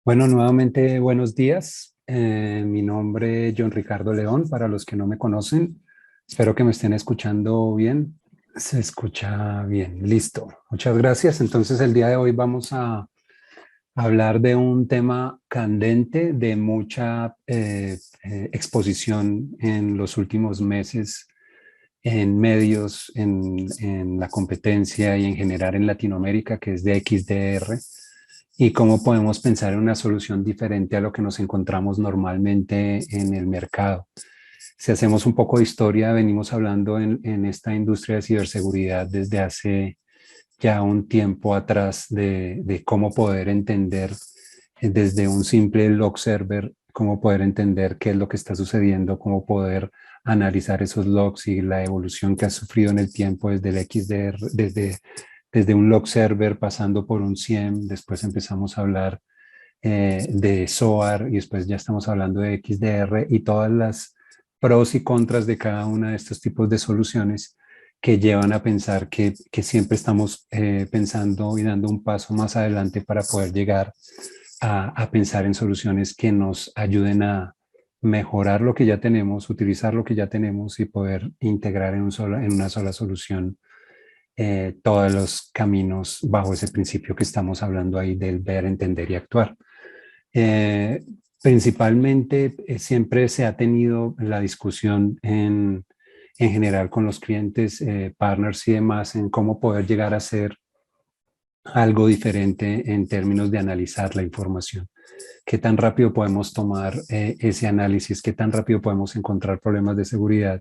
Bueno, nuevamente buenos días. Mi nombre es John Ricardo León, para los que no me conocen. Espero que me estén escuchando bien. Se escucha bien, listo. Muchas gracias. Entonces, el día de hoy vamos a hablar de un tema candente de mucha exposición en los últimos meses en medios, en la competencia y en general en Latinoamérica, que es de XDR, y cómo podemos pensar en una solución diferente a lo que nos encontramos normalmente en el mercado. Si hacemos un poco de historia, venimos hablando en esta industria de ciberseguridad desde hace ya un tiempo atrás de cómo poder entender desde un simple log server, cómo poder entender qué es lo que está sucediendo, cómo poder analizar esos logs y la evolución que ha sufrido en el tiempo desde el XDR, desde un log server pasando por un SIEM. Después empezamos a hablar de SOAR y después ya estamos hablando de XDR y todas las pros y contras de cada una de estos tipos de soluciones que llevan a pensar que siempre estamos pensando y dando un paso más adelante para poder llegar a pensar en soluciones que nos ayuden a mejorar lo que ya tenemos, utilizar lo que ya tenemos y poder integrar en una sola solución todos los caminos bajo ese principio que estamos hablando ahí del ver, entender y actuar. Eh, Principalmente siempre se ha tenido la discusión en general con los clientes, partners y demás en cómo poder llegar a ser algo diferente en términos de analizar la información. ¿Qué tan rápido podemos tomar ese análisis? ¿Qué tan rápido podemos encontrar problemas de seguridad?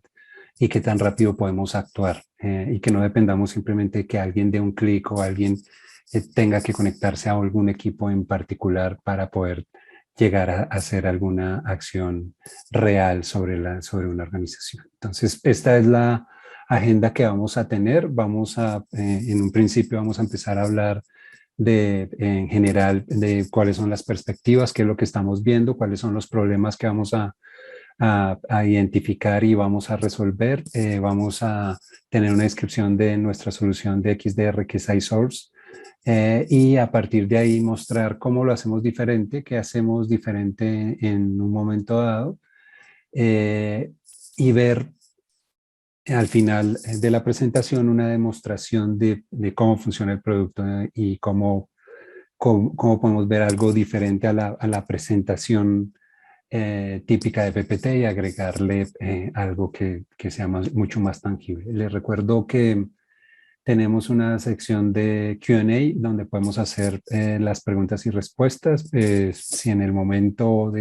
¿Y qué tan rápido podemos actuar? Y que no dependamos simplemente de que alguien dé un clic o alguien tenga que conectarse a algún equipo en particular para poder llegar a hacer alguna acción real sobre una organización. Entonces, esta es la agenda que vamos a tener. En un principio vamos a empezar a hablar en general, de cuáles son las perspectivas, qué es lo que estamos viendo, cuáles son los problemas que vamos a identificar y vamos a resolver. Vamos a tener una descripción de nuestra solución de XDR, que es iSource, y a partir de ahí mostrar cómo lo hacemos diferente, qué hacemos diferente en un momento dado, eh, y ver al final de la presentación una demostración de cómo funciona el producto y cómo podemos ver algo diferente a la presentación típica de PPT y agregarle algo que sea mucho más tangible. Les recuerdo que tenemos una sección de Q&A donde podemos hacer las preguntas y respuestas. Si en el momento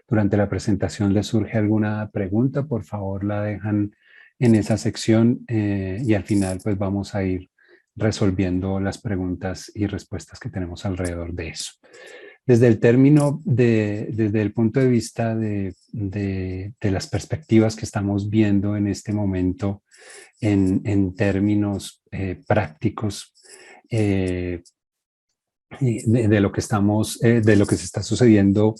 durante la presentación les surge alguna pregunta, por favor la dejan en esa sección y al final pues vamos a ir resolviendo las preguntas y respuestas que tenemos alrededor de eso. Desde el punto de vista de las perspectivas que estamos viendo en este momento en términos prácticos, eh, de lo que de lo que se está sucediendo,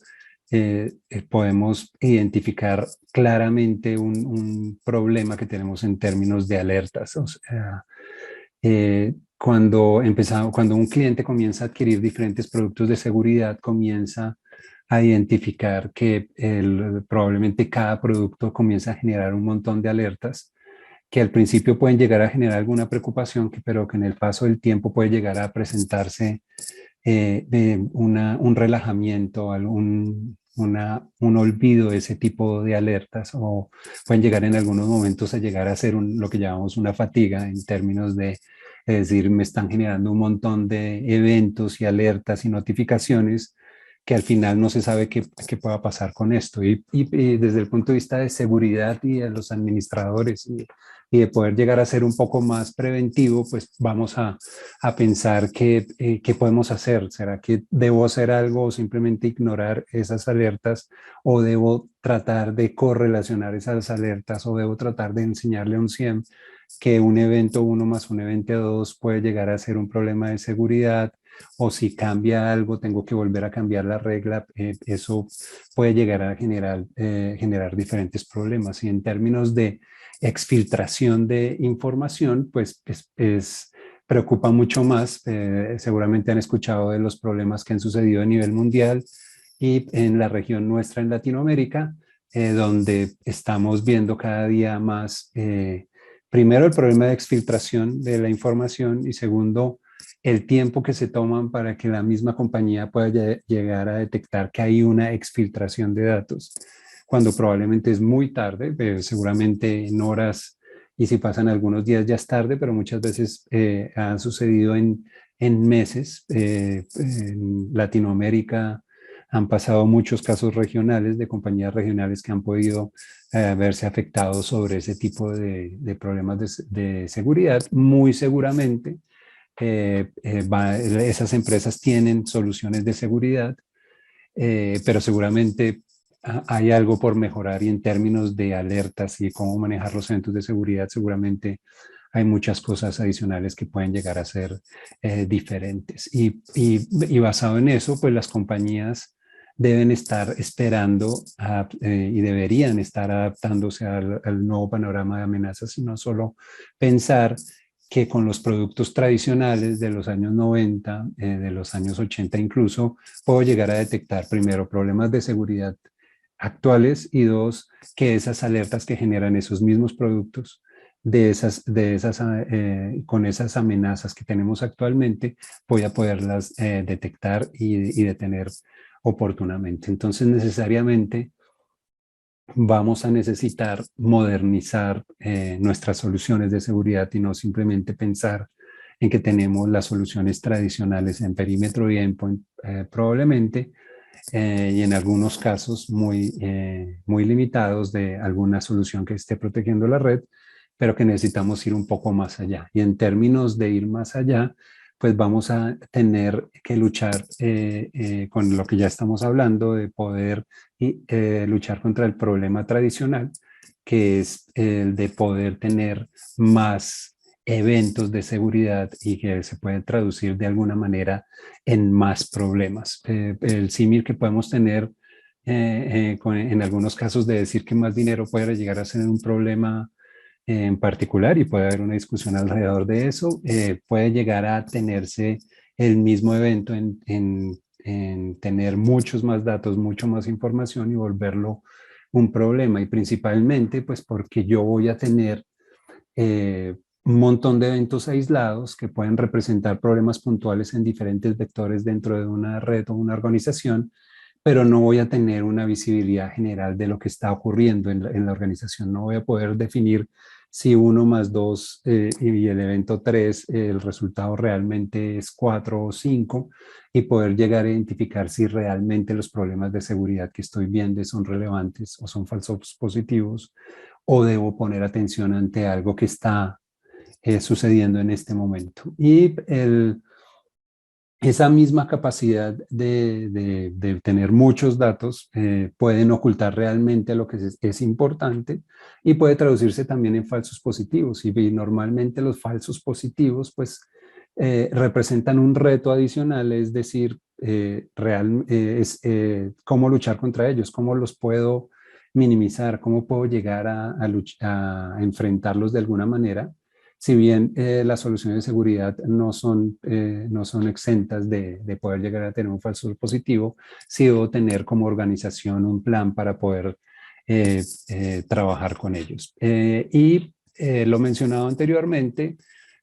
podemos identificar claramente un problema que tenemos en términos de alertas. O sea, cuando un cliente comienza a adquirir diferentes productos de seguridad, comienza a identificar que probablemente cada producto comienza a generar un montón de alertas que al principio pueden llegar a generar alguna preocupación, pero que en el paso del tiempo puede llegar a presentarse un relajamiento, un olvido de ese tipo de alertas, o pueden llegar en algunos momentos a llegar a ser lo que llamamos una fatiga en términos de, es decir, me están generando un montón de eventos y alertas y notificaciones que al final no se sabe qué pueda pasar con esto. Y desde el punto de vista de seguridad y de los administradores y de poder llegar a ser un poco más preventivo, pues vamos a pensar qué podemos hacer. ¿Será que debo hacer algo o simplemente ignorar esas alertas? ¿O debo tratar de correlacionar esas alertas? ¿O debo tratar de enseñarle a un CIEM que un evento uno más un evento 2 puede llegar a ser un problema de seguridad? O si cambia algo, tengo que volver a cambiar la regla. Eso puede llegar a generar diferentes problemas. Y en términos de exfiltración de información, pues es preocupa mucho más. Seguramente han escuchado de los problemas que han sucedido a nivel mundial y en la región nuestra en Latinoamérica, donde estamos viendo cada día más, primero, el problema de exfiltración de la información y segundo, el tiempo que se toman para que la misma compañía pueda llegar a detectar que hay una exfiltración de datos, cuando probablemente es muy tarde, seguramente en horas, y si pasan algunos días ya es tarde, pero muchas veces han sucedido en meses. En Latinoamérica han pasado muchos casos regionales de compañías regionales que han podido verse afectados sobre ese tipo de problemas de seguridad. Muy seguramente esas empresas tienen soluciones de seguridad, pero seguramente hay algo por mejorar, y en términos de alertas y cómo manejar los eventos de seguridad, seguramente hay muchas cosas adicionales que pueden llegar a ser diferentes. Y basado en eso, pues las compañías deben estar esperando y deberían estar adaptándose al nuevo panorama de amenazas, y no solo pensar que con los productos tradicionales de los años 90, de los años 80 incluso, puedo llegar a detectar primero problemas de seguridad actuales y dos, que esas alertas que generan esos mismos productos con esas amenazas que tenemos actualmente, voy a poderlas detectar y detener oportunamente. Entonces, necesariamente vamos a necesitar modernizar nuestras soluciones de seguridad y no simplemente pensar en que tenemos las soluciones tradicionales en perímetro y endpoint, probablemente, y en algunos casos muy limitados de alguna solución que esté protegiendo la red, pero que necesitamos ir un poco más allá. Y en términos de ir más allá, pues vamos a tener que luchar con lo que ya estamos hablando, de poder luchar contra el problema tradicional, que es el de poder tener más eventos de seguridad y que se pueden traducir de alguna manera en más problemas. El símil que podemos tener en algunos casos de decir que más dinero puede llegar a ser un problema en particular, y puede haber una discusión alrededor de eso, puede llegar a tenerse el mismo evento en tener muchos más datos, mucho más información y volverlo un problema, y principalmente pues porque yo voy a tener un montón de eventos aislados que pueden representar problemas puntuales en diferentes vectores dentro de una red o una organización, pero no voy a tener una visibilidad general de lo que está ocurriendo en la organización. No voy a poder definir si 1 más 2 y el evento 3, el resultado realmente es 4 o 5, y poder llegar a identificar si realmente los problemas de seguridad que estoy viendo son relevantes o son falsos positivos, o debo poner atención ante algo que está sucediendo en este momento. Y esa misma capacidad de tener muchos datos pueden ocultar realmente lo que es importante, y puede traducirse también en falsos positivos. Y normalmente los falsos positivos pues representan un reto adicional, es decir, cómo luchar contra ellos, cómo los puedo minimizar, cómo puedo llegar a enfrentarlos de alguna manera. Si bien las soluciones de seguridad no son exentas de poder llegar a tener un falso positivo, sí debo tener como organización un plan para poder trabajar con ellos. Lo mencionado anteriormente,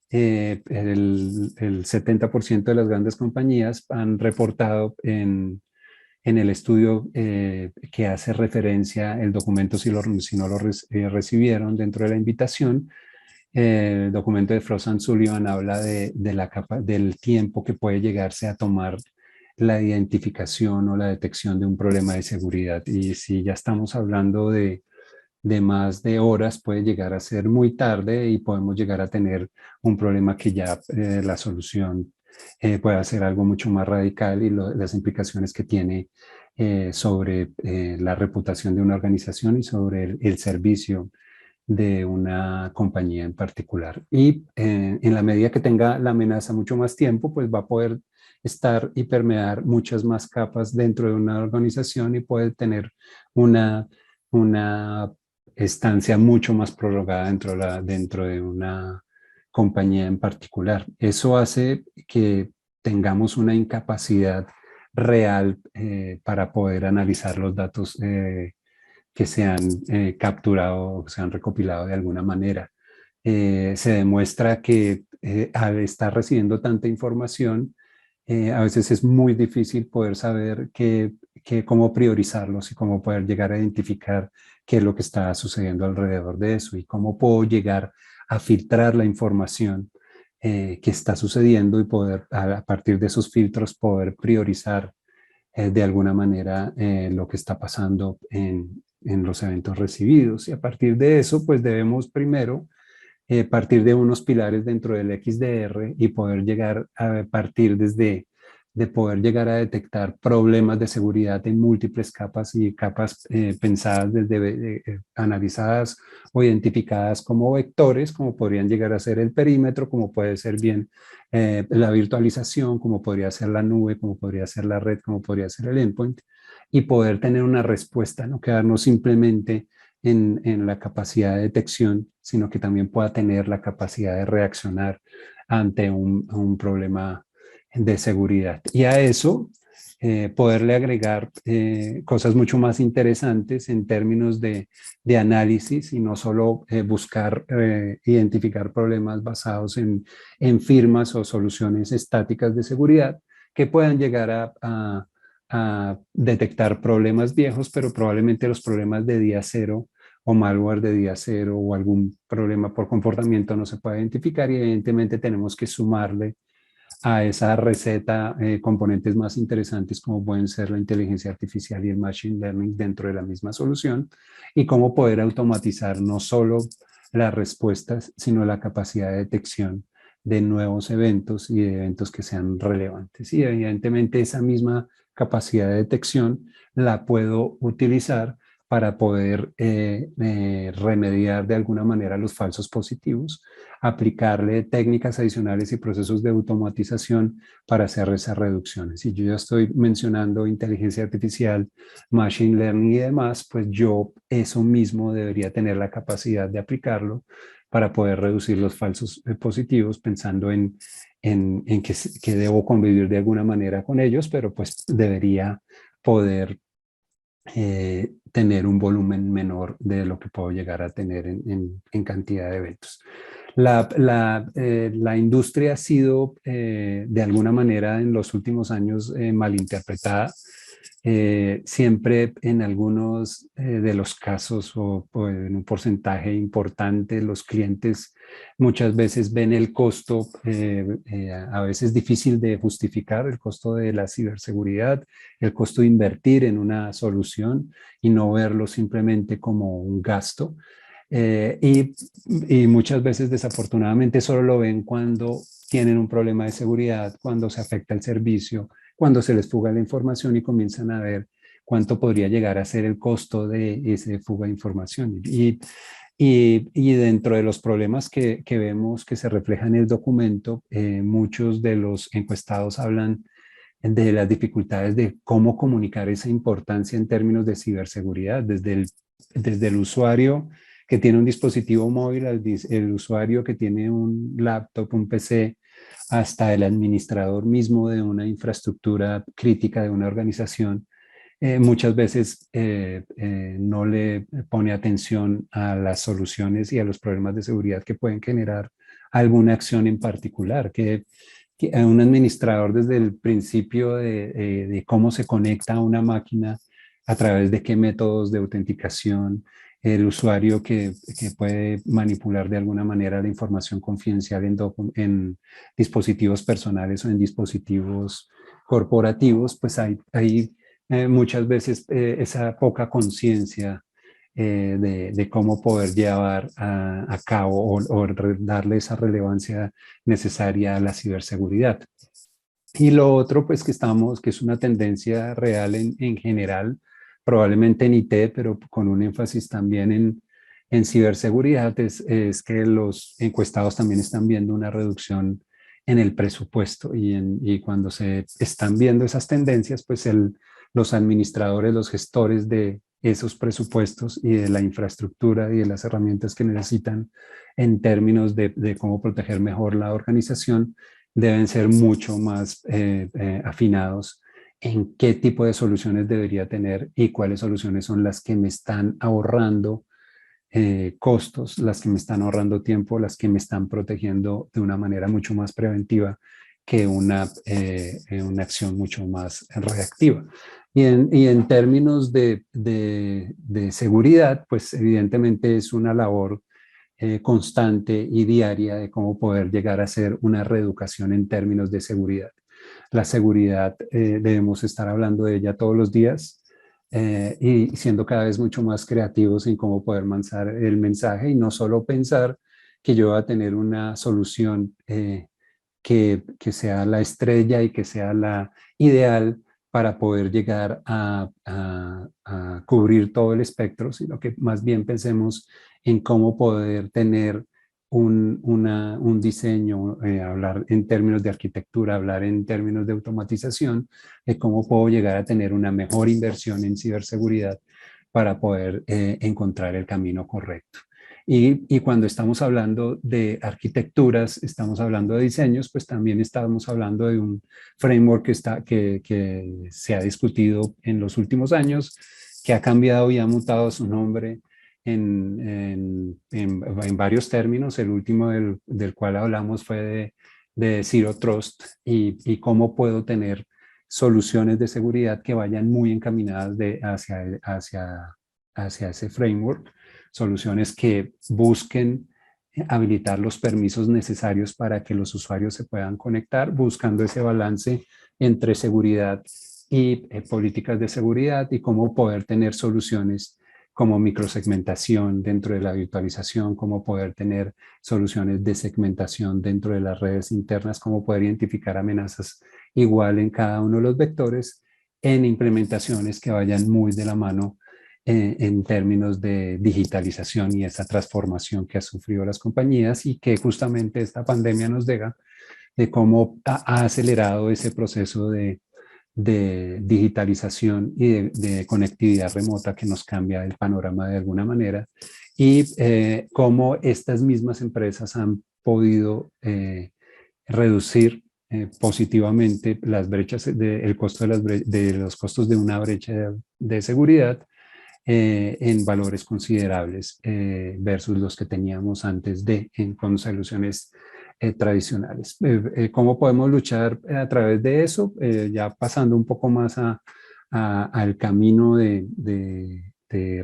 el 70% de las grandes compañías han reportado en el estudio que hace referencia el documento, si no lo recibieron dentro de la invitación. El documento de Frost and Sullivan habla del tiempo que puede llegarse a tomar la identificación o la detección de un problema de seguridad. Y si ya estamos hablando de más de horas, puede llegar a ser muy tarde y podemos llegar a tener un problema que ya la solución puede ser algo mucho más radical, y las implicaciones que tiene sobre la reputación de una organización y sobre el servicio de una compañía en particular. Y en la medida que tenga la amenaza mucho más tiempo, pues va a poder estar y permear muchas más capas dentro de una organización, y puede tener una estancia mucho más prolongada dentro de una compañía en particular. Eso hace que tengamos una incapacidad real para poder analizar los datos que se han capturado o se han recopilado de alguna manera. Se demuestra que al estar recibiendo tanta información, a veces es muy difícil poder saber cómo priorizarlos y cómo poder llegar a identificar qué es lo que está sucediendo alrededor de eso y cómo puedo llegar a filtrar la información que está sucediendo y poder, a partir de esos filtros, poder priorizar de alguna manera lo que está pasando en los eventos recibidos. Y a partir de eso, pues debemos primero partir de unos pilares dentro del XDR y poder llegar a partir de poder llegar a detectar problemas de seguridad en múltiples capas y capas pensadas desde analizadas o identificadas como vectores, como podrían llegar a ser el perímetro, como puede ser bien la virtualización, como podría ser la nube, como podría ser la red, como podría ser el endpoint, y poder tener una respuesta, no quedarnos simplemente en la capacidad de detección, sino que también pueda tener la capacidad de reaccionar ante un problema de seguridad. Y a eso poderle agregar cosas mucho más interesantes en términos de análisis y no solo buscar identificar problemas basados en firmas o soluciones estáticas de seguridad que puedan llegar a detectar problemas viejos, pero probablemente los problemas de día cero o malware de día cero o algún problema por comportamiento no se puede identificar y evidentemente tenemos que sumarle a esa receta componentes más interesantes como pueden ser la inteligencia artificial y el machine learning dentro de la misma solución y cómo poder automatizar no solo las respuestas, sino la capacidad de detección de nuevos eventos y de eventos que sean relevantes. Y evidentemente esa misma capacidad de detección la puedo utilizar para poder remediar de alguna manera los falsos positivos, aplicarle técnicas adicionales y procesos de automatización para hacer esas reducciones. Si yo ya estoy mencionando inteligencia artificial, machine learning y demás, pues yo eso mismo debería tener la capacidad de aplicarlo para poder reducir los falsos positivos pensando en que debo convivir de alguna manera con ellos, pero pues debería poder tener un volumen menor de lo que puedo llegar a tener en cantidad de eventos. La industria ha sido de alguna manera en los últimos años malinterpretada. Siempre en algunos de los casos o en un porcentaje importante los clientes muchas veces ven el costo a veces difícil de justificar, el costo de la ciberseguridad, el costo de invertir en una solución y no verlo simplemente como un gasto. Y muchas veces desafortunadamente solo lo ven cuando tienen un problema de seguridad, cuando se afecta el servicio, cuando se les fuga la información y comienzan a ver cuánto podría llegar a ser el costo de ese fuga de información. Y dentro de los problemas que vemos que se reflejan en el documento, muchos de los encuestados hablan de las dificultades de cómo comunicar esa importancia en términos de ciberseguridad, desde el usuario que tiene un dispositivo móvil, el usuario que tiene un laptop, un PC, hasta el administrador mismo de una infraestructura crítica de una organización. Muchas veces no le pone atención a las soluciones y a los problemas de seguridad que pueden generar alguna acción en particular, que a un administrador desde el principio de cómo se conecta a una máquina, a través de qué métodos de autenticación, el usuario que puede manipular de alguna manera la información confidencial en dispositivos personales o en dispositivos corporativos, pues hay muchas veces esa poca conciencia de cómo poder llevar a cabo o darle esa relevancia necesaria a la ciberseguridad. Y lo otro, pues que es una tendencia real en general, probablemente en IT, pero con un énfasis también en ciberseguridad, es que los encuestados también están viendo una reducción en el presupuesto y cuando se están viendo esas tendencias, pues los administradores, los gestores esos presupuestos y de la infraestructura y de las herramientas que necesitan en términos de cómo proteger mejor la organización, deben ser mucho más afinados en qué tipo de soluciones debería tener y cuáles soluciones son las que me están ahorrando costos, las que me están ahorrando tiempo, las que me están protegiendo de una manera mucho más preventiva que una acción mucho más reactiva. Y en términos de seguridad, pues evidentemente es una labor constante y diaria de cómo poder llegar a hacer una reeducación en términos de seguridad. La seguridad debemos estar hablando de ella todos los días y siendo cada vez mucho más creativos en cómo poder lanzar el mensaje y no solo pensar que yo voy a tener una solución que sea la estrella y que sea la ideal para poder llegar a cubrir todo el espectro, sino que más bien pensemos en cómo poder tener un diseño, hablar en términos de arquitectura, hablar en términos de automatización, de cómo puedo llegar a tener una mejor inversión en ciberseguridad para poder encontrar el camino correcto. Y cuando estamos hablando de arquitecturas, estamos hablando de diseños, pues también estamos hablando de un framework que se ha discutido en los últimos años, que ha cambiado y ha mutado su nombre en varios términos. El último del cual hablamos fue de Zero Trust y cómo puedo tener soluciones de seguridad que vayan muy encaminadas hacia ese framework, soluciones que busquen habilitar los permisos necesarios para que los usuarios se puedan conectar, buscando ese balance entre seguridad y políticas de seguridad y cómo poder tener soluciones como microsegmentación dentro de la virtualización, cómo poder tener soluciones de segmentación dentro de las redes internas, cómo poder identificar amenazas igual en cada uno de los vectores en implementaciones que vayan muy de la mano en términos de digitalización y esa transformación que han sufrido las compañías y que justamente esta pandemia nos deja de cómo ha acelerado ese proceso de digitalización y de conectividad remota que nos cambia el panorama de alguna manera y cómo estas mismas empresas han podido reducir positivamente las brechas, el costo de los costos de una brecha de seguridad en valores considerables versus los que teníamos antes con soluciones tradicionales. ¿Cómo podemos luchar a través de eso? Ya pasando un poco más al camino de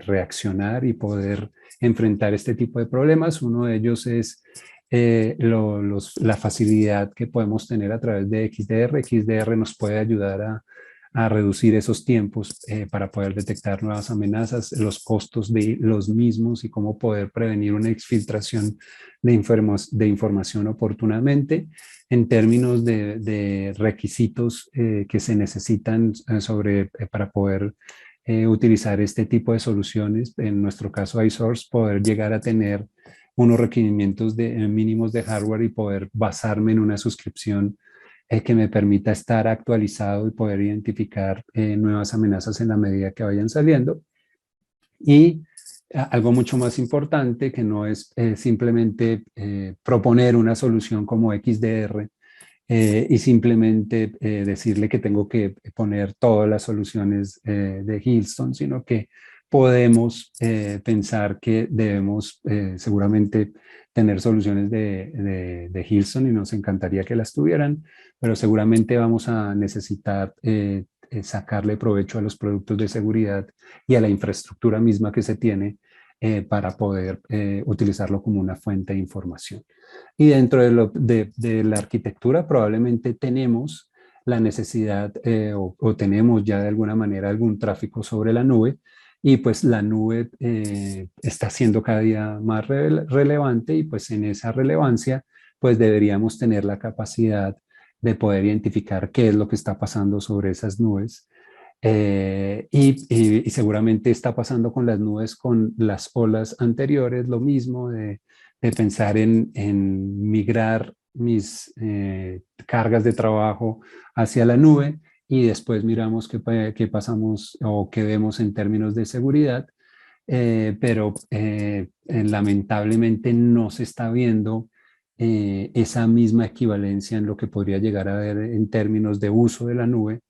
reaccionar y poder enfrentar este tipo de problemas. Uno de ellos es la facilidad que podemos tener a través de XDR. XDR nos puede ayudar a reducir esos tiempos para poder detectar nuevas amenazas, los costos de los mismos y cómo poder prevenir una exfiltración de información oportunamente en términos de requisitos que se necesitan para poder utilizar este tipo de soluciones. En nuestro caso, iSource, poder llegar a tener unos requerimientos mínimos de hardware y poder basarme en una suscripción que me permita estar actualizado y poder identificar nuevas amenazas en la medida que vayan saliendo. Y algo mucho más importante que no es simplemente proponer una solución como XDR y simplemente decirle que tengo que poner todas las soluciones de Hillstone, sino que podemos pensar que debemos seguramente tener soluciones de Hillstone y nos encantaría que las tuvieran, pero seguramente vamos a necesitar sacarle provecho a los productos de seguridad y a la infraestructura misma que se tiene para poder utilizarlo como una fuente de información. Y dentro de la arquitectura probablemente tenemos la necesidad o tenemos ya de alguna manera algún tráfico sobre la nube y pues la nube está siendo cada día más relevante y pues en esa relevancia pues deberíamos tener la capacidad de poder identificar qué es lo que está pasando sobre esas nubes. Y seguramente está pasando con las nubes, con las olas anteriores, lo mismo de pensar en migrar mis cargas de trabajo hacia la nube y después miramos qué pasamos o qué vemos en términos de seguridad, pero lamentablemente no se está viendo esa misma equivalencia en lo que podría llegar a ver en términos de uso de la nube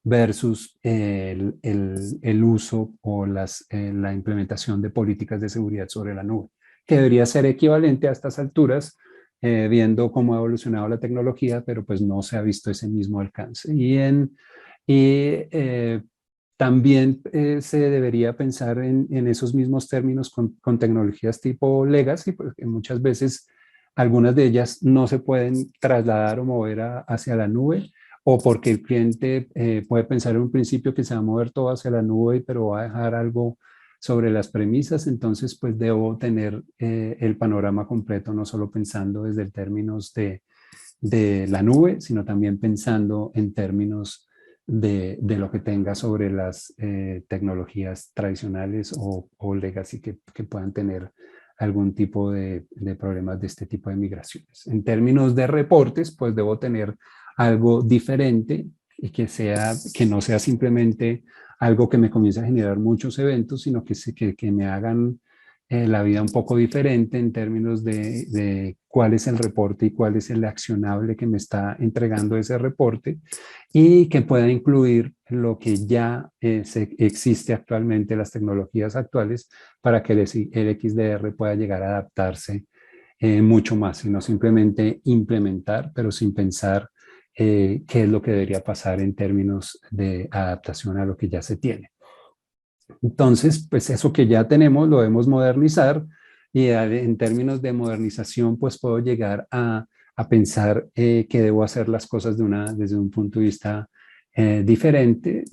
versus el uso o la implementación de políticas de seguridad sobre la nube, que debería ser equivalente a estas alturas, viendo cómo ha evolucionado la tecnología, pero pues no se ha visto ese mismo alcance. Y también se debería pensar en esos mismos términos con tecnologías tipo legacy, porque muchas veces algunas de ellas no se pueden trasladar o mover hacia la nube, o porque el cliente puede pensar en un principio que se va a mover todo hacia la nube, pero va a dejar algo sobre las premisas. Entonces pues debo tener el panorama completo, no solo pensando desde el términos de la nube, sino también pensando en términos de lo que tenga sobre las tecnologías tradicionales o legacy que puedan tener algún tipo de problemas de este tipo de migraciones. En términos de reportes, pues debo tener algo diferente y que no sea simplemente algo que me comience a generar muchos eventos, sino que me hagan la vida un poco diferente en términos de cuál es el reporte y cuál es el accionable que me está entregando ese reporte, y que pueda incluir lo que ya existe actualmente, las tecnologías actuales, para que el XDR pueda llegar a adaptarse mucho más y no simplemente implementar, pero sin pensar qué es lo que debería pasar en términos de adaptación a lo que ya se tiene. Entonces, pues eso que ya tenemos lo debemos modernizar, y en términos de modernización, pues puedo llegar a pensar que debo hacer las cosas desde un punto de vista diferente,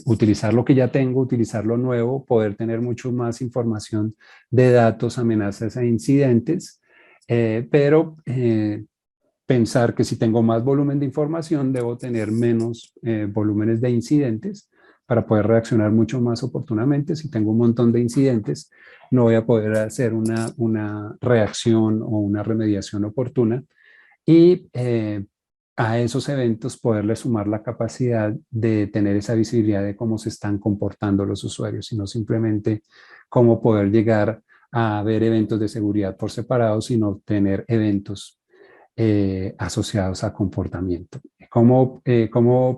utilizar lo que ya tengo, utilizar lo nuevo, poder tener mucho más información de datos, amenazas e incidentes, pero pensar que si tengo más volumen de información, debo tener menos volúmenes de incidentes para poder reaccionar mucho más oportunamente. Si tengo un montón de incidentes, no voy a poder hacer una reacción o una remediación oportuna, y a esos eventos poderle sumar la capacidad de tener esa visibilidad de cómo se están comportando los usuarios, y no simplemente cómo poder llegar a ver eventos de seguridad por separado, sino tener eventos asociados a comportamiento. ¿Cómo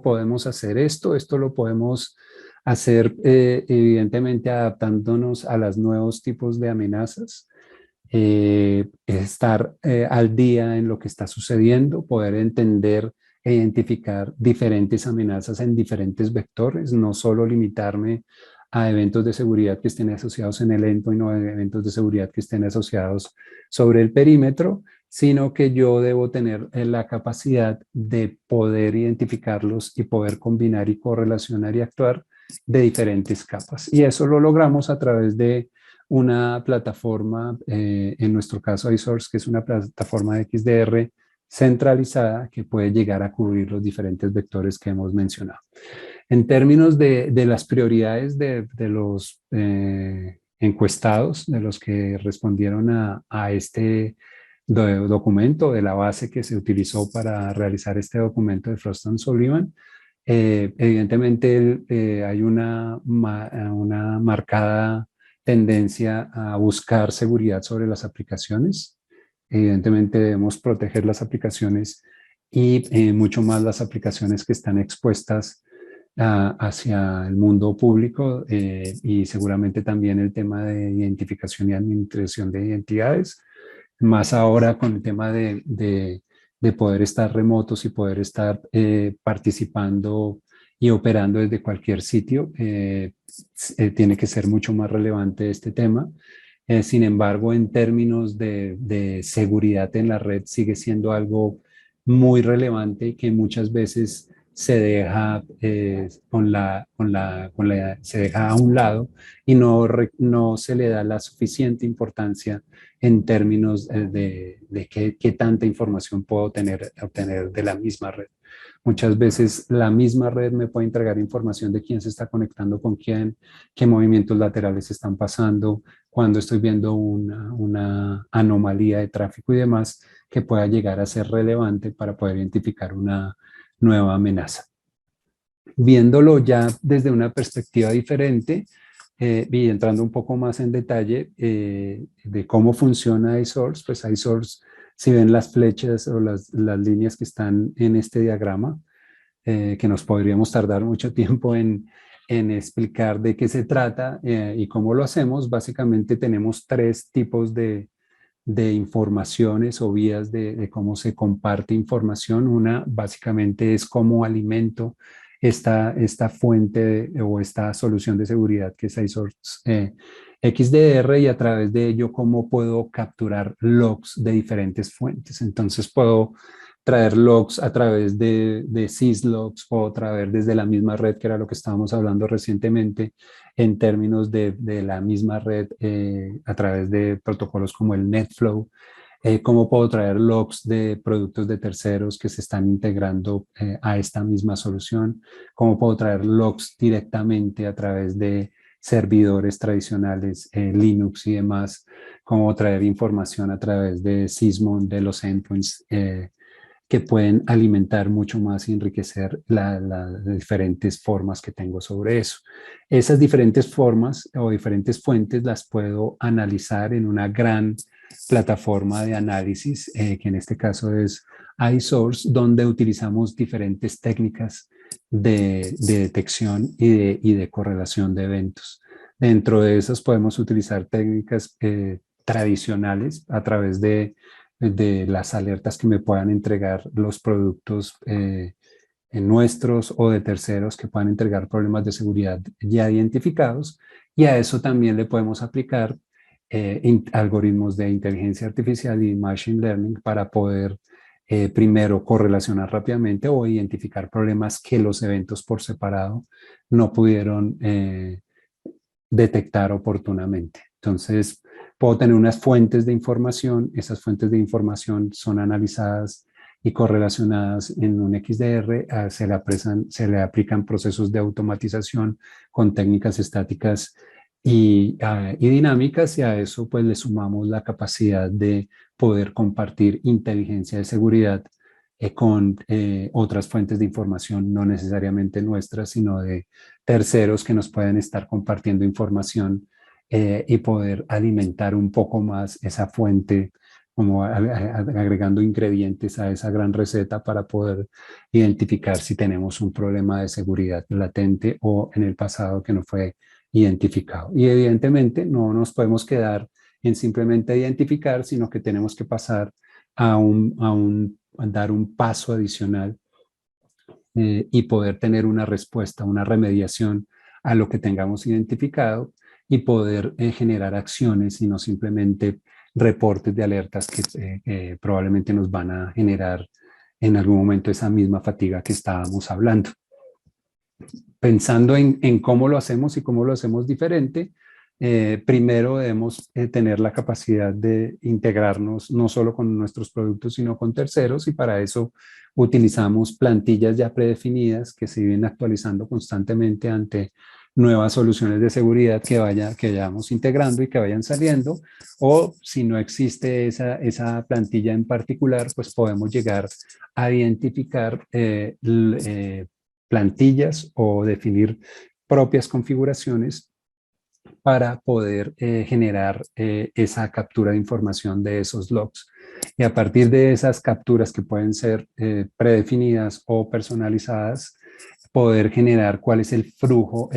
podemos hacer esto? Esto lo podemos hacer evidentemente adaptándonos a los nuevos tipos de amenazas, estar al día en lo que está sucediendo, poder entender e identificar diferentes amenazas en diferentes vectores, no solo limitarme a eventos de seguridad que estén asociados en el endpoint o eventos de seguridad que estén asociados sobre el perímetro, sino que yo debo tener la capacidad de poder identificarlos y poder combinar y correlacionar y actuar de diferentes capas. Y eso lo logramos a través de una plataforma, en nuestro caso iSource, que es una plataforma de XDR centralizada que puede llegar a cubrir los diferentes vectores que hemos mencionado. En términos de las prioridades de los encuestados, de los que respondieron a este documento, de la base que se utilizó para realizar este documento de Frost & Sullivan, evidentemente hay una marcada tendencia a buscar seguridad sobre las aplicaciones. Evidentemente debemos proteger las aplicaciones, y mucho más las aplicaciones que están expuestas hacia el mundo público, y seguramente también el tema de identificación y administración de identidades, más ahora con el tema de poder estar remotos y poder estar participando y operando desde cualquier sitio. Tiene que ser mucho más relevante este tema. Sin embargo, en términos de seguridad en la red, sigue siendo algo muy relevante, que muchas veces se deja, se deja a un lado, y no se le da la suficiente importancia en términos de qué tanta información puedo obtener de la misma red. Muchas veces la misma red me puede entregar información de quién se está conectando con quién, qué movimientos laterales están pasando, cuando estoy viendo una anomalía de tráfico y demás, que pueda llegar a ser relevante para poder identificar una nueva amenaza. Viéndolo ya desde una perspectiva diferente y entrando un poco más en detalle de cómo funciona iSource, pues iSource, si ven las flechas o las líneas que están en este diagrama, que nos podríamos tardar mucho tiempo en explicar de qué se trata y cómo lo hacemos. Básicamente tenemos tres tipos de informaciones o vías de cómo se comparte información. Una básicamente es cómo alimento esta fuente o esta solución de seguridad que es iSource XDR, y a través de ello cómo puedo capturar logs de diferentes fuentes. Entonces puedo traer logs a través de syslogs, o traer desde la misma red, que era lo que estábamos hablando recientemente, en términos de la misma red a través de protocolos como el NetFlow. Cómo puedo traer logs de productos de terceros que se están integrando a esta misma solución, cómo puedo traer logs directamente a través de servidores tradicionales, Linux y demás, cómo traer información a través de Sysmon, de los endpoints, que pueden alimentar mucho más y enriquecer las diferentes formas que tengo sobre eso. Esas diferentes formas o diferentes fuentes las puedo analizar en una gran plataforma de análisis, que en este caso es iSource, donde utilizamos diferentes técnicas de detección y de correlación de eventos. Dentro de esas podemos utilizar técnicas tradicionales a través de las alertas que me puedan entregar los productos nuestros o de terceros que puedan entregar problemas de seguridad ya identificados, y a eso también le podemos aplicar algoritmos de inteligencia artificial y machine learning para poder primero correlacionar rápidamente o identificar problemas que los eventos por separado no pudieron detectar oportunamente. Entonces, puedo tener unas fuentes de información, esas fuentes de información son analizadas y correlacionadas en un XDR, se le aplican procesos de automatización con técnicas estáticas y dinámicas, y a eso pues le sumamos la capacidad de poder compartir inteligencia de seguridad con otras fuentes de información, no necesariamente nuestras, sino de terceros que nos pueden estar compartiendo información y poder alimentar un poco más esa fuente, como agregando ingredientes a esa gran receta para poder identificar si tenemos un problema de seguridad latente o en el pasado que no fue identificado. Y evidentemente no nos podemos quedar en simplemente identificar, sino que tenemos que pasar a dar un paso adicional y poder tener una respuesta, una remediación a lo que tengamos identificado, y poder generar acciones y no simplemente reportes de alertas que probablemente nos van a generar en algún momento esa misma fatiga que estábamos hablando. Pensando en cómo lo hacemos y cómo lo hacemos diferente, primero debemos tener la capacidad de integrarnos no solo con nuestros productos, sino con terceros, y para eso utilizamos plantillas ya predefinidas que se vienen actualizando constantemente ante nuevas soluciones de seguridad que vayamos integrando y que vayan saliendo. O si no existe esa plantilla en particular, pues podemos llegar a identificar plantillas o definir propias configuraciones para poder generar esa captura de información de esos logs. Y a partir de esas capturas, que pueden ser predefinidas o personalizadas, poder generar cuál es el flujo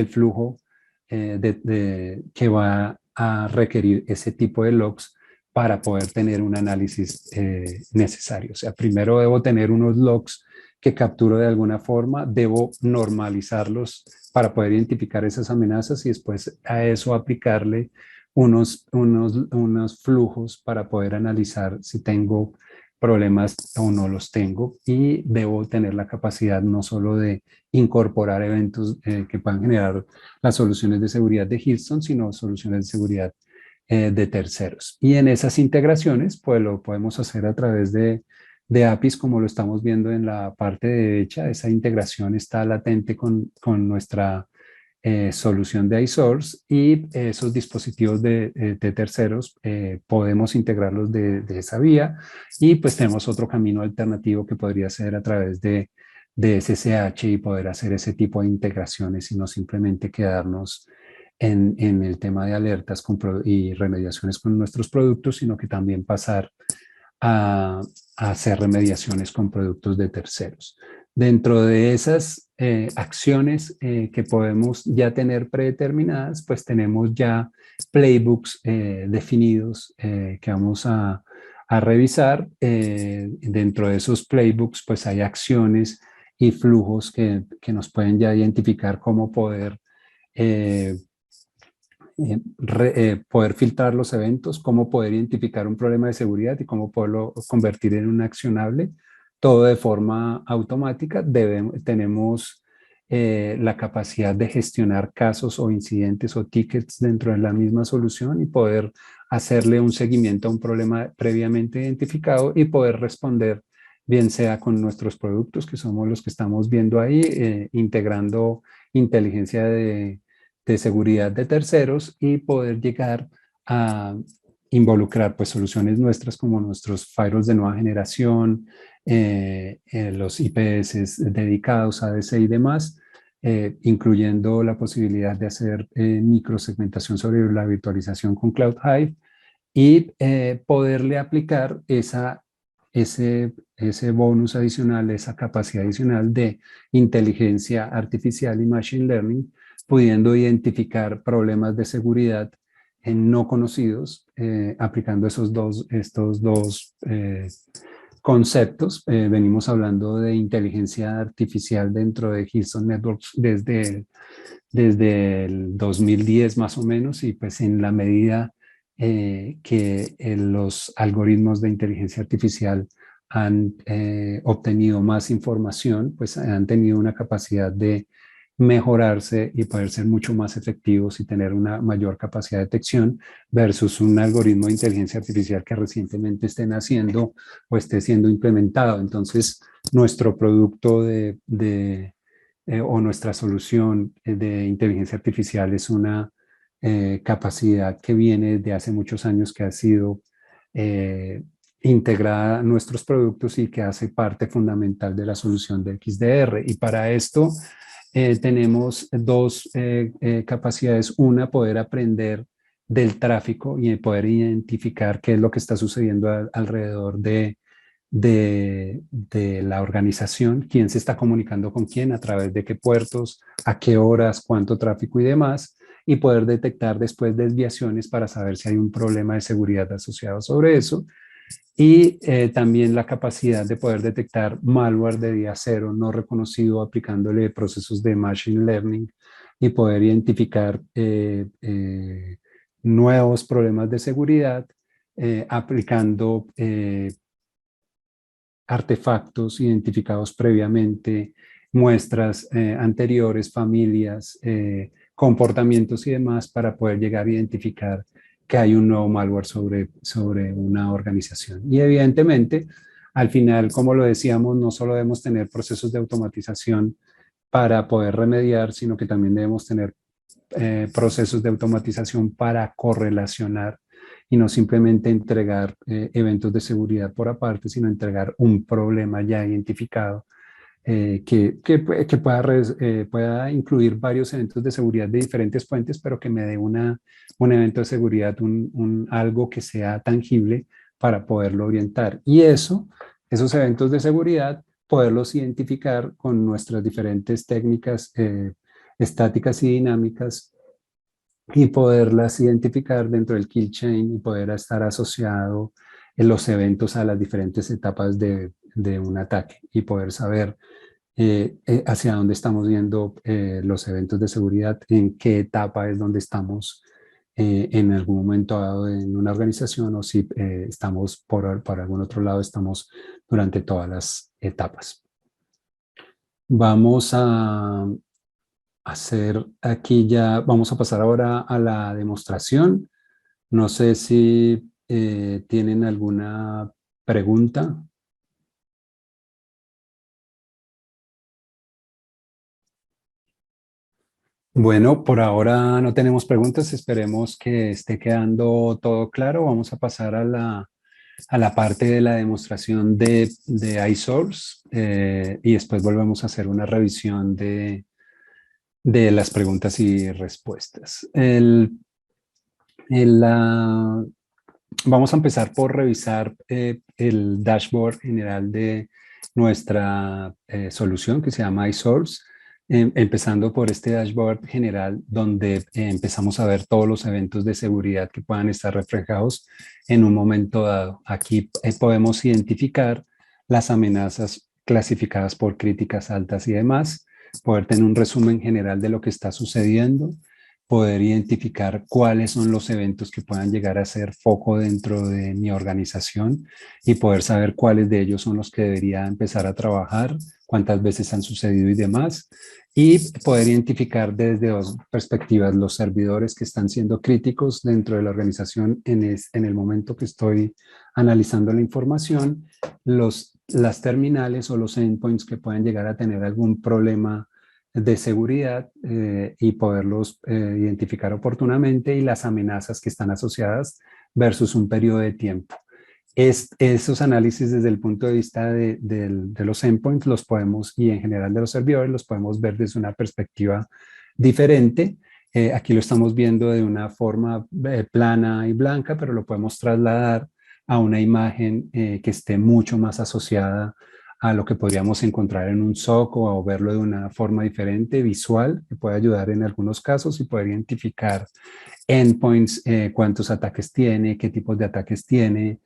que va a requerir ese tipo de logs para poder tener un análisis necesario. O sea, primero debo tener unos logs que capturo de alguna forma, debo normalizarlos para poder identificar esas amenazas, y después a eso aplicarle unos flujos para poder analizar si tengo problemas o no los tengo, y debo tener la capacidad no solo de incorporar eventos que puedan generar las soluciones de seguridad de Hillstone, sino soluciones de seguridad de terceros. Y en esas integraciones, pues lo podemos hacer a través de APIs, como lo estamos viendo en la parte derecha. Esa integración está latente con nuestra solución de iSource, y esos dispositivos de terceros podemos integrarlos de esa vía, y pues tenemos otro camino alternativo que podría ser a través de SSH y poder hacer ese tipo de integraciones y no simplemente quedarnos en el tema de alertas y remediaciones con nuestros productos, sino que también pasar a, a hacer remediaciones con productos de terceros. Dentro de esas acciones que podemos ya tener predeterminadas, pues tenemos ya playbooks definidos que vamos a revisar. Dentro de esos playbooks, pues hay acciones y flujos que nos pueden ya identificar cómo poder eh, poder filtrar los eventos, cómo poder identificar un problema de seguridad y cómo poderlo convertir en un accionable, todo de forma automática. Tenemos la capacidad de gestionar casos o incidentes o tickets dentro de la misma solución y poder hacerle un seguimiento a un problema previamente identificado y poder responder, bien sea con nuestros productos, que somos los que estamos viendo ahí, integrando inteligencia de seguridad de terceros y poder llegar a involucrar pues soluciones nuestras como nuestros firewalls de nueva generación, los IPS dedicados a ADC y demás, incluyendo la posibilidad de hacer microsegmentación sobre la virtualización con Cloud Hive y poderle aplicar ese bonus adicional, esa capacidad adicional de inteligencia artificial y machine learning, pudiendo identificar problemas de seguridad no conocidos, aplicando estos dos conceptos. Venimos hablando de inteligencia artificial dentro de Houston Networks desde el 2010 más o menos, y pues en la medida que los algoritmos de inteligencia artificial han obtenido más información, pues han tenido una capacidad de mejorarse y poder ser mucho más efectivos y tener una mayor capacidad de detección versus un algoritmo de inteligencia artificial que recientemente estén haciendo o esté siendo implementado. Entonces, nuestro producto o nuestra solución de inteligencia artificial es una capacidad que viene de hace muchos años, que ha sido integrada a nuestros productos y que hace parte fundamental de la solución de XDR. Y para esto tenemos dos capacidades. Una, poder aprender del tráfico y poder identificar qué es lo que está sucediendo alrededor de la organización, quién se está comunicando con quién, a través de qué puertos, a qué horas, cuánto tráfico y demás, y poder detectar después desviaciones para saber si hay un problema de seguridad asociado sobre eso. Y también la capacidad de poder detectar malware de día cero no reconocido aplicándole procesos de machine learning y poder identificar nuevos problemas de seguridad aplicando artefactos identificados previamente, muestras anteriores, familias, comportamientos y demás para poder llegar a identificar que hay un nuevo malware sobre una organización. Y evidentemente, al final, como lo decíamos, no solo debemos tener procesos de automatización para poder remediar, sino que también debemos tener procesos de automatización para correlacionar y no simplemente entregar eventos de seguridad por aparte, sino entregar un problema ya identificado que pueda incluir varios eventos de seguridad de diferentes fuentes, pero que me dé un evento de seguridad, algo que sea tangible para poderlo orientar. Y esos eventos de seguridad, poderlos identificar con nuestras diferentes técnicas estáticas y dinámicas y poderlas identificar dentro del kill chain y poder estar asociado en los eventos a las diferentes etapas de un ataque y poder saber hacia dónde estamos viendo los eventos de seguridad, en qué etapa es donde estamos en algún momento dado en una organización o si estamos por algún otro lado, estamos durante todas las etapas. Vamos a hacer aquí ya, vamos a pasar ahora a la demostración. No sé si tienen alguna pregunta. Bueno, por ahora no tenemos preguntas. Esperemos que esté quedando todo claro. Vamos a pasar a la parte de la demostración de iSource y después volvemos a hacer una revisión de las preguntas y respuestas. El, ah, Vamos a empezar por revisar el dashboard general de nuestra solución que se llama iSource, empezando por este dashboard general donde empezamos a ver todos los eventos de seguridad que puedan estar reflejados en un momento dado. Aquí podemos identificar las amenazas clasificadas por críticas altas y demás, poder tener un resumen general de lo que está sucediendo, poder identificar cuáles son los eventos que puedan llegar a ser foco dentro de mi organización y poder saber cuáles de ellos son los que debería empezar a trabajar, cuántas veces han sucedido y demás, y poder identificar desde dos perspectivas los servidores que están siendo críticos dentro de la organización en el momento que estoy analizando la información, las terminales o los endpoints que pueden llegar a tener algún problema de seguridad y poderlos identificar oportunamente y las amenazas que están asociadas versus un periodo de tiempo. Esos análisis desde el punto de vista de los endpoints los podemos, y en general de los servidores, los podemos ver desde una perspectiva diferente. Aquí lo estamos viendo de una forma plana y blanca, pero lo podemos trasladar a una imagen que esté mucho más asociada a lo que podríamos encontrar en un SOC o verlo de una forma diferente, visual, que puede ayudar en algunos casos y poder identificar endpoints, cuántos ataques tiene, qué tipos de ataques tiene,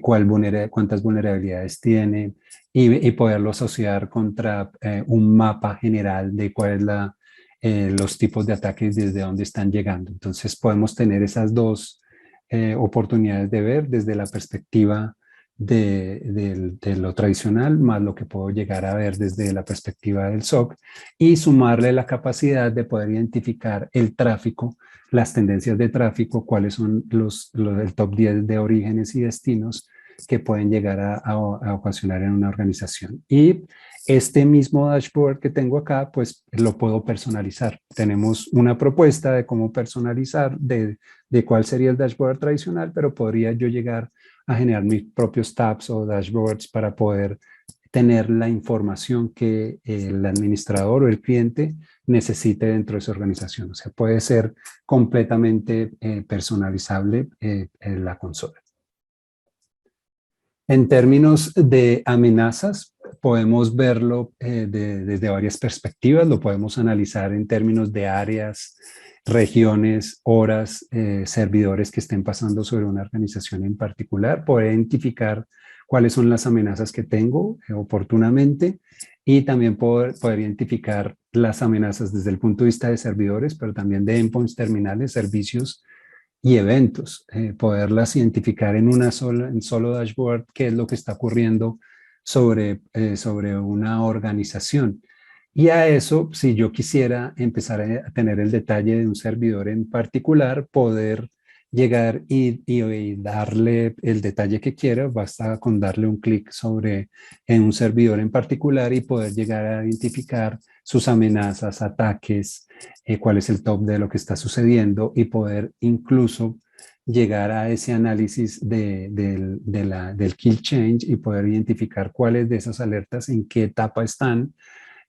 cuántas vulnerabilidades tiene y poderlo asociar contra un mapa general de cuál es los tipos de ataques desde dónde están llegando. Entonces podemos tener esas dos oportunidades de ver desde la perspectiva de lo tradicional, más lo que puedo llegar a ver desde la perspectiva del SOC y sumarle la capacidad de poder identificar el tráfico, las tendencias de tráfico, cuáles son el top 10 de orígenes y destinos que pueden llegar a ocasionar en una organización. Y este mismo dashboard que tengo acá, pues lo puedo personalizar. Tenemos una propuesta de cómo personalizar, de cuál sería el dashboard tradicional, pero podría yo llegar a generar mis propios tabs o dashboards para poder tener la información que el administrador o el cliente necesite dentro de su organización. O sea, puede ser completamente personalizable en la consola. En términos de amenazas, podemos verlo desde varias perspectivas, lo podemos analizar en términos de áreas, regiones, horas, servidores que estén pasando sobre una organización en particular, poder identificar cuáles son las amenazas que tengo oportunamente y también poder identificar las amenazas desde el punto de vista de servidores, pero también de endpoints, terminales, servicios y eventos, poderlas identificar en en solo dashboard qué es lo que está ocurriendo sobre una organización. Y a eso, si yo quisiera empezar a tener el detalle de un servidor en particular, poder llegar y darle el detalle que quiera, basta con darle un clic en un servidor en particular y poder llegar a identificar sus amenazas, ataques, cuál es el top de lo que está sucediendo y poder incluso llegar a ese análisis del kill change y poder identificar cuáles de esas alertas en qué etapa están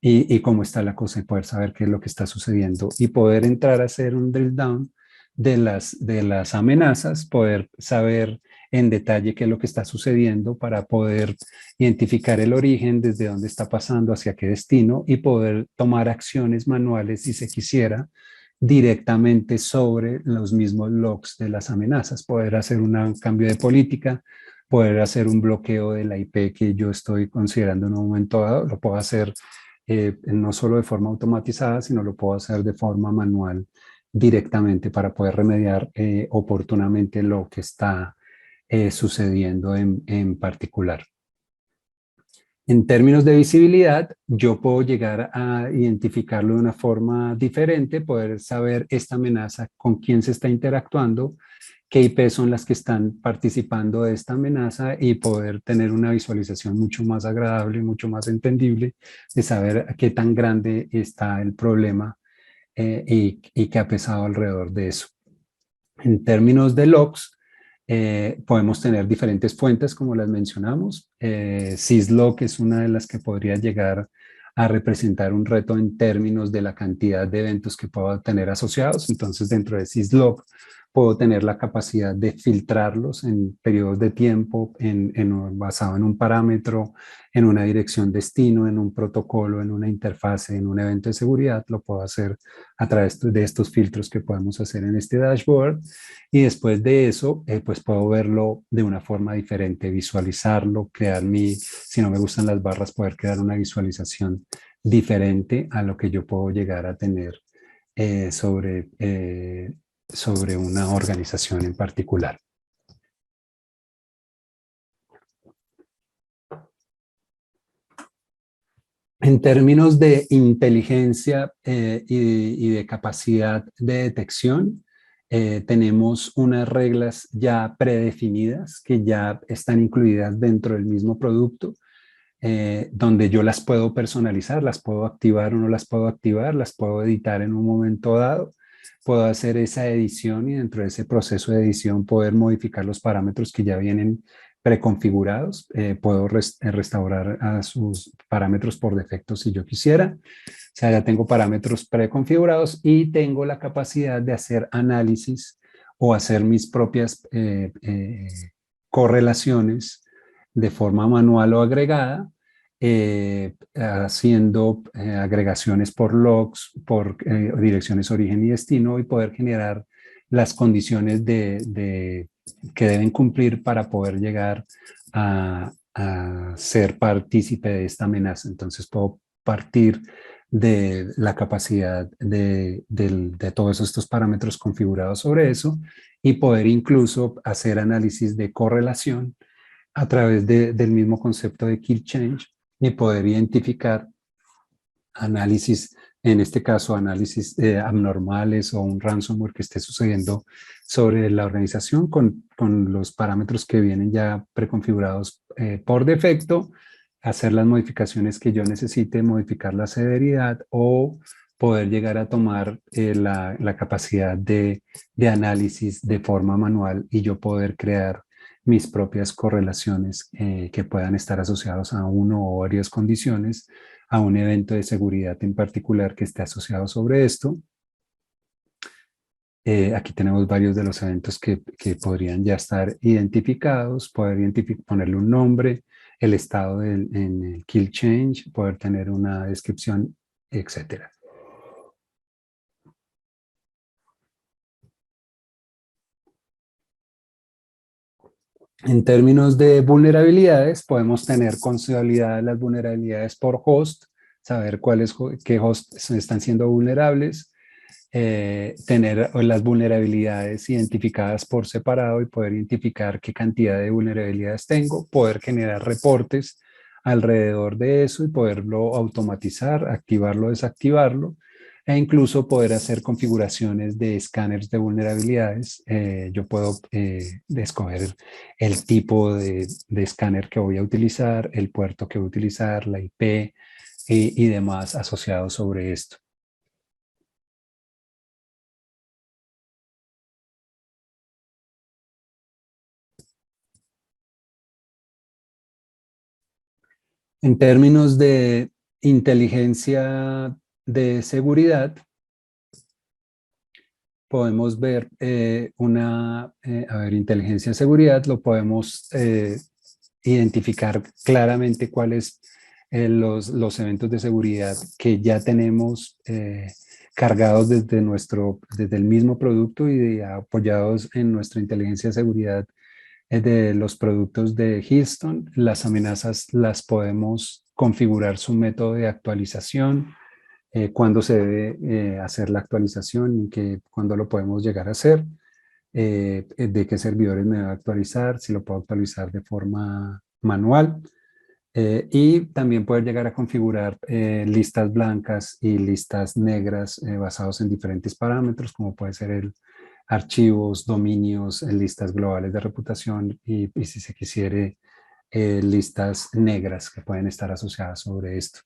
y cómo está la cosa y poder saber qué es lo que está sucediendo y poder entrar a hacer un drill down de las amenazas, poder saber en detalle qué es lo que está sucediendo para poder identificar el origen, desde dónde está pasando, hacia qué destino y poder tomar acciones manuales si se quisiera directamente sobre los mismos logs de las amenazas, poder hacer un cambio de política, poder hacer un bloqueo de la IP que yo estoy considerando en un momento dado, lo puedo hacer no solo de forma automatizada, sino lo puedo hacer de forma manual directamente para poder remediar oportunamente lo que está sucediendo en particular. En términos de visibilidad, yo puedo llegar a identificarlo de una forma diferente, poder saber esta amenaza, con quién se está interactuando, qué IP son las que están participando de esta amenaza y poder tener una visualización mucho más agradable, mucho más entendible de saber qué tan grande está el problema y qué ha pesado alrededor de eso. En términos de logs, Podemos tener diferentes fuentes, como las mencionamos. Syslog es una de las que podría llegar a representar un reto en términos de la cantidad de eventos que puedo tener asociados. Entonces, dentro de Syslog puedo tener la capacidad de filtrarlos en periodos de tiempo, basado en un parámetro, en una dirección destino, en un protocolo, en una interfase, en un evento de seguridad. Lo puedo hacer a través de estos filtros que podemos hacer en este dashboard. Y después de eso, pues puedo verlo de una forma diferente, visualizarlo, si no me gustan las barras, poder crear una visualización diferente a lo que yo puedo llegar a tener eh, sobre, eh, sobre una organización en particular. En términos de inteligencia y de capacidad de detección, tenemos unas reglas ya predefinidas que ya están incluidas dentro del mismo producto, donde yo las puedo personalizar, las puedo activar o no las puedo activar, las puedo editar en un momento dado, puedo hacer esa edición y dentro de ese proceso de edición poder modificar los parámetros que ya vienen preconfigurados, puedo restaurar a sus parámetros por defecto si yo quisiera. O sea, ya tengo parámetros preconfigurados y tengo la capacidad de hacer análisis o hacer mis propias correlaciones de forma manual o agregada, haciendo agregaciones por logs, por direcciones origen y destino y poder generar las condiciones que deben cumplir para poder llegar a ser partícipe de esta amenaza. Entonces puedo partir de la capacidad de todos estos parámetros configurados sobre eso y poder incluso hacer análisis de correlación a través del mismo concepto de kill change y poder identificar análisis, en este caso análisis abnormales o un ransomware que esté sucediendo sobre la organización con los parámetros que vienen ya preconfigurados por defecto, hacer las modificaciones que yo necesite, modificar la severidad o poder llegar a tomar la capacidad de análisis de forma manual y yo poder crear mis propias correlaciones que puedan estar asociados a uno o varias condiciones, a un evento de seguridad en particular que esté asociado sobre esto. Aquí tenemos varios de los eventos que podrían ya estar identificados, poder ponerle un nombre, el estado en el kill change, poder tener una descripción, etcétera. En términos de vulnerabilidades, podemos tener consolidadas las vulnerabilidades por host, saber qué hosts están siendo vulnerables, tener las vulnerabilidades identificadas por separado y poder identificar qué cantidad de vulnerabilidades tengo, poder generar reportes alrededor de eso y poderlo automatizar, activarlo, desactivarlo, e incluso poder hacer configuraciones de escáneres de vulnerabilidades. Yo puedo escoger el tipo de escáner que voy a utilizar, el puerto que voy a utilizar, la IP y demás asociados sobre esto. En términos de inteligencia de seguridad, podemos ver inteligencia de seguridad, lo podemos identificar claramente cuáles los eventos de seguridad que ya tenemos cargados desde el mismo producto y apoyados en nuestra inteligencia de seguridad de los productos de Houston. Las amenazas las podemos configurar su método de actualización, cuándo se debe hacer la actualización y cuándo lo podemos llegar a hacer, de qué servidores me va a actualizar, si lo puedo actualizar de forma manual. Y también poder llegar a configurar listas blancas y listas negras basados en diferentes parámetros, como puede ser el archivos, dominios, listas globales de reputación y si se quisiere, listas negras que pueden estar asociadas sobre esto.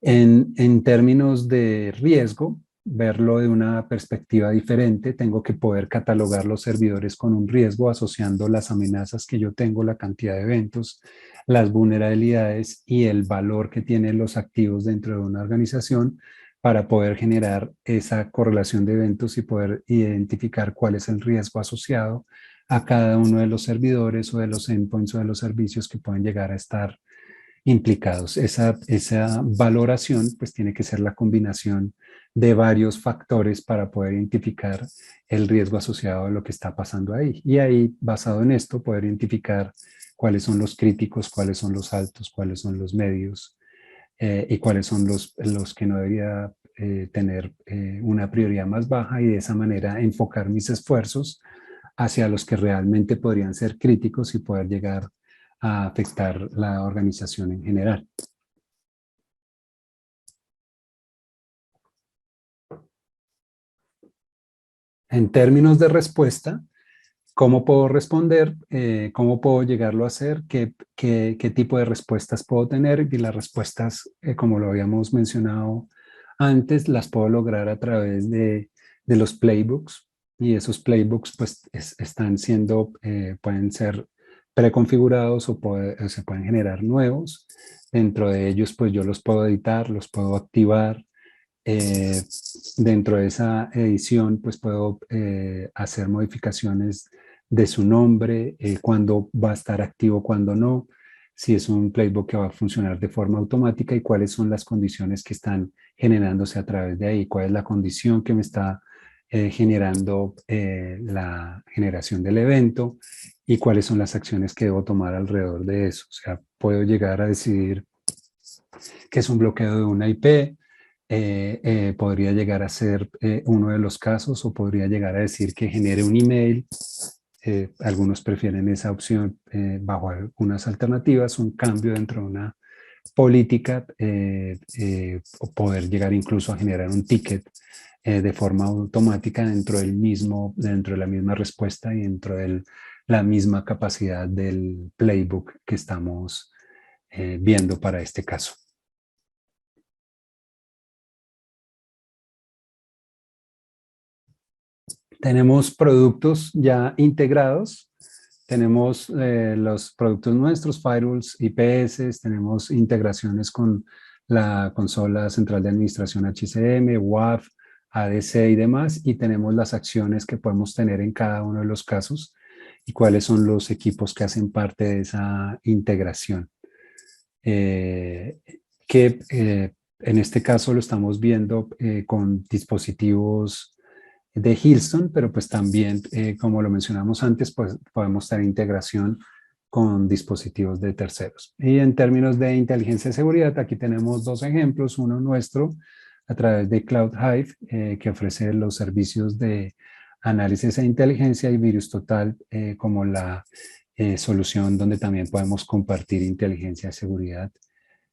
En términos de riesgo, verlo de una perspectiva diferente, tengo que poder catalogar los servidores con un riesgo asociando las amenazas que yo tengo, la cantidad de eventos, las vulnerabilidades y el valor que tienen los activos dentro de una organización para poder generar esa correlación de eventos y poder identificar cuál es el riesgo asociado a cada uno de los servidores o de los endpoints o de los servicios que pueden llegar a estar implicados. Esa valoración pues tiene que ser la combinación de varios factores para poder identificar el riesgo asociado a lo que está pasando ahí. Y ahí, basado en esto, poder identificar cuáles son los críticos, cuáles son los altos, cuáles son los medios y cuáles son los que no debería tener una prioridad más baja y de esa manera enfocar mis esfuerzos hacia los que realmente podrían ser críticos y poder llegar a afectar la organización en general. En términos de respuesta, ¿cómo puedo responder? ¿Cómo puedo llegarlo a hacer? ¿Qué tipo de respuestas puedo tener? Y las respuestas, como lo habíamos mencionado antes, las puedo lograr a través de los playbooks. Y esos playbooks pues están siendo, pueden ser preconfigurados o se pueden generar nuevos. Dentro de ellos pues yo los puedo editar, los puedo activar. Eh, Dentro de esa edición, pues puedo hacer modificaciones de su nombre, cuándo va a estar activo, cuándo no, si es un playbook que va a funcionar de forma automática y cuáles son las condiciones que están generándose a través de ahí, cuál es la condición que me está generando la generación del evento y cuáles son las acciones que debo tomar alrededor de eso. O sea, puedo llegar a decidir que es un bloqueo de una IP, podría llegar a ser uno de los casos o podría llegar a decir que genere un email. Algunos prefieren esa opción bajo algunas alternativas, un cambio dentro de una política o poder llegar incluso a generar un ticket de forma automática dentro de la misma respuesta y dentro de la misma capacidad del playbook que estamos viendo para este caso. Tenemos productos ya integrados, tenemos los productos nuestros, firewalls, IPS, tenemos integraciones con la consola central de administración HCM, WAF, ADC y demás, y tenemos las acciones que podemos tener en cada uno de los casos y cuáles son los equipos que hacen parte de esa integración. Eh, que en este caso lo estamos viendo con dispositivos de Hillstone, pero pues también, como lo mencionamos antes, pues podemos tener integración con dispositivos de terceros. Y en términos de inteligencia y seguridad, aquí tenemos dos ejemplos, uno nuestro a través de Cloud Hive, que ofrece los servicios de análisis de inteligencia y Virus Total como la solución donde también podemos compartir inteligencia y seguridad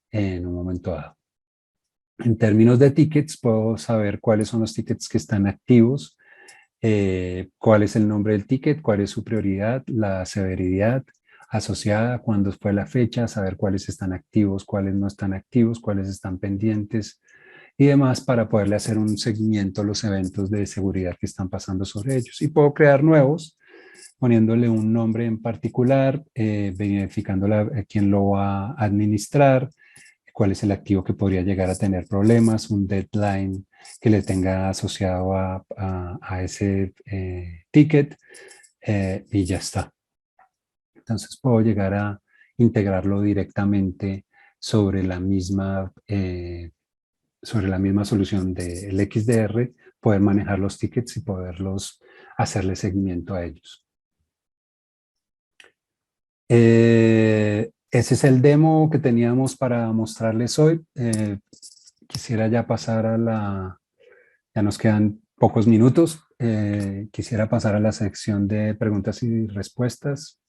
en un momento dado. En términos de tickets, puedo saber cuáles son los tickets que están activos, cuál es el nombre del ticket, cuál es su prioridad, la severidad asociada, cuándo fue la fecha, saber cuáles están activos, cuáles no están activos, cuáles están pendientes y demás para poderle hacer un seguimiento a los eventos de seguridad que están pasando sobre ellos. Y puedo crear nuevos poniéndole un nombre en particular, verificando quién lo va a administrar, cuál es el activo que podría llegar a tener problemas, un deadline que le tenga asociado a ese ticket y ya está. Entonces puedo llegar a integrarlo directamente sobre la misma solución del XDR, poder manejar los tickets y poderlos hacerle seguimiento a ellos. Ese es el demo que teníamos para mostrarles hoy. Quisiera ya pasar ya nos quedan pocos minutos. Quisiera pasar a la sección de preguntas y respuestas.